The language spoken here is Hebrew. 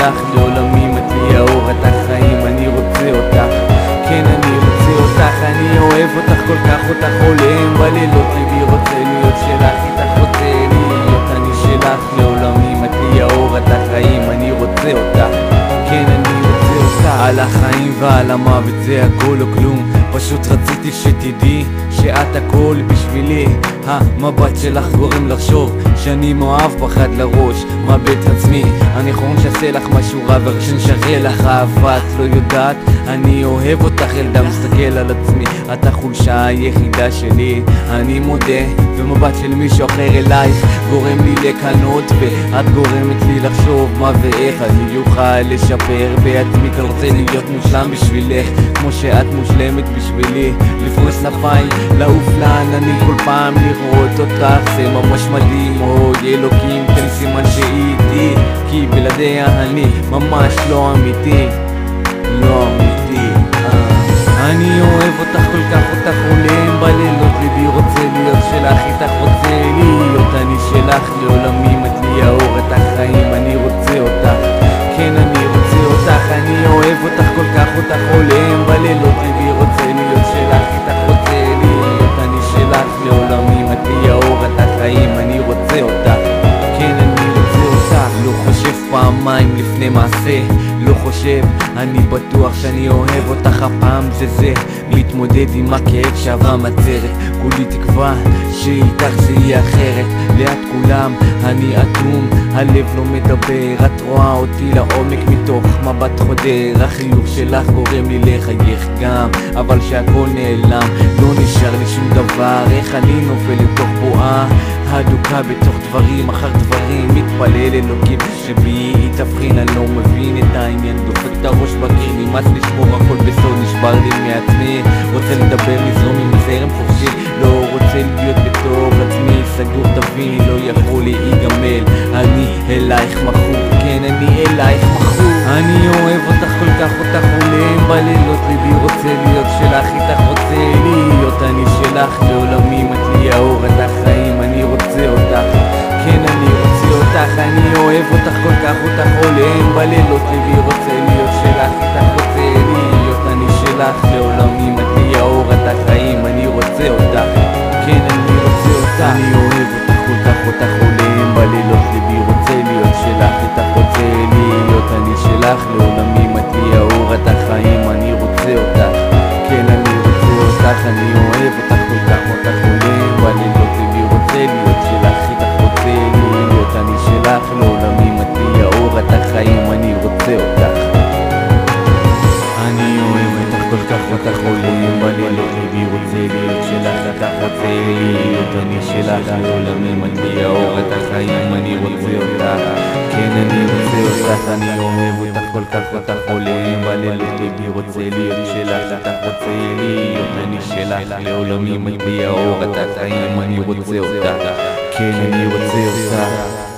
שלך לעולמים, את לי האור, את החיים, אני רוצה אותך, כן אני רוצה אותך, אני אוהב אותך כל כך, אותך חולם בלילות, ליבי רוצה להיות שלך, איתך רוצה להיות, אני שלך לעולמים, את לי האור, את החיים, אני רוצה אותך, כן אני רוצה אותך. על החיים ועל המוות זה הכל או כלום, פשוט רציתי שתדעי שאת הכל בשבילי. המבט שלך גורם לחשוב שאני מאוהב פחד לראש, מבט עצמי, אני חורם שעשה לך משהו רע ושנשרה לך אהבה, את לא יודעת, אני אוהב אותך ילדה, מסתכל על עצמי, את החולשה היחידה שלי, אני מודה, ומבט של מישהו אחר אלייך גורם לי לקנות, ואת גורמת לי לחשוב מה ואיך אני אוכל לשפר בעצמי, כי רוצה להיות מושלם בשבילך כמו שאת מושלמת בשבילי, לפרוס כנפיים, לעוף לעננים כל פעם לראות אותך, זה ממש מדהים, אוי אלוקים תן סימן שאיתי, כי בלעדיה אני ממש לא אמיתי, לא אמיתי. אני אוהב אותך כל כך, אותך חולם בלילות, ליבי רוצה להיות שלך, איתך רוצה להיות, אני שלך לעולמים, את לי האור, את החיים, אני רוצה אותך, כן אני רוצה אותך, אני אוהב אותך כל כך, אותך חולם בלילות, ליבי רוצה להיות שלך, איתך רוצה להיות, אני שלך לעולמים, את לי האור, את החיים, אני רוצה אותך, כן אני רוצה אותך. לא חושב פעמיים לפני מעשה, לא חושב, אני בטוח שאני אוהב אותך, הפעם זה להתמודד עם הכאב שעבר מצרת, כולי תקווה שאיתך זה יהיה אחרת, ליד כולם אני אטום, הלב לא מדבר, את רואה אותי לעומק מתוך מבט חודר, החיוך שלך גורם לי לחייך גם, אבל שהכל נעלם, לא נשאר לי שום דבר, איך אני נופל לתוך בועה הדוקה בתוך דברים אחר דברים, מתפלל אלוקים שבי תבחין, אני לא מבין את העניין, דופק את הראש בקיר, נמאס לשמור הכל בסוד, נשבר לי מעצמי, רוצה לדבר, לזרום עם זרם חופשי, לא רוצה להיות בתור עצמי, סגור תביני, לא יכול להיגמל, אני אלייך מכור, כן אני אלייך מכור, אני אוהב אותך כל כך, אותך חולם בלילות, ליבי רוצה להיות שלך, איתך רוצה להיות, אני שלך לעולמים, את לי האור, את החיים, אני רוצה אותך, כן אני רוצה אותך, אני אוהב אותך כל כך, אותך חולם בלילות, ליבי רוצה להיות שלך, איתך רוצה להיות, אני שלך לעולמים, את לי האור, את החיים, אני רוצה אותך, כן אני רוצה אותך, אני אוהב אותך כל כך, אותך חולם בלילות, ליבי רוצה להיות שלך, איתך רוצה להיות, אני שלך לעולמים, את לי האור, את החיים, אני רוצה אותך, כן אני רוצה אותך, אני אוהב אותך כל כך, אותך חולם בלילות, ליבי רוצה להיות שלך, איתך רוצה להיות, אני שלך לעולמים, את לי האור, את החיים, אני רוצה אותך, אני אוהב אותך כל כך, אותך חולם בלילות, ליבי רוצה להיות שלך, איתך רוצה להיות, אני שלך לעולמים, את לי האור, את החיים, אני רוצה אותך, כן אני רוצה אותך, אני אוהב אותך כל כך, אותך חולם בלילות, ליבי רוצה להיות שלך, איתך רוצה להיות, אני שלך לעולמים, את לי האור, את החיים, אני רוצה אותך, כן אני רוצה אותך.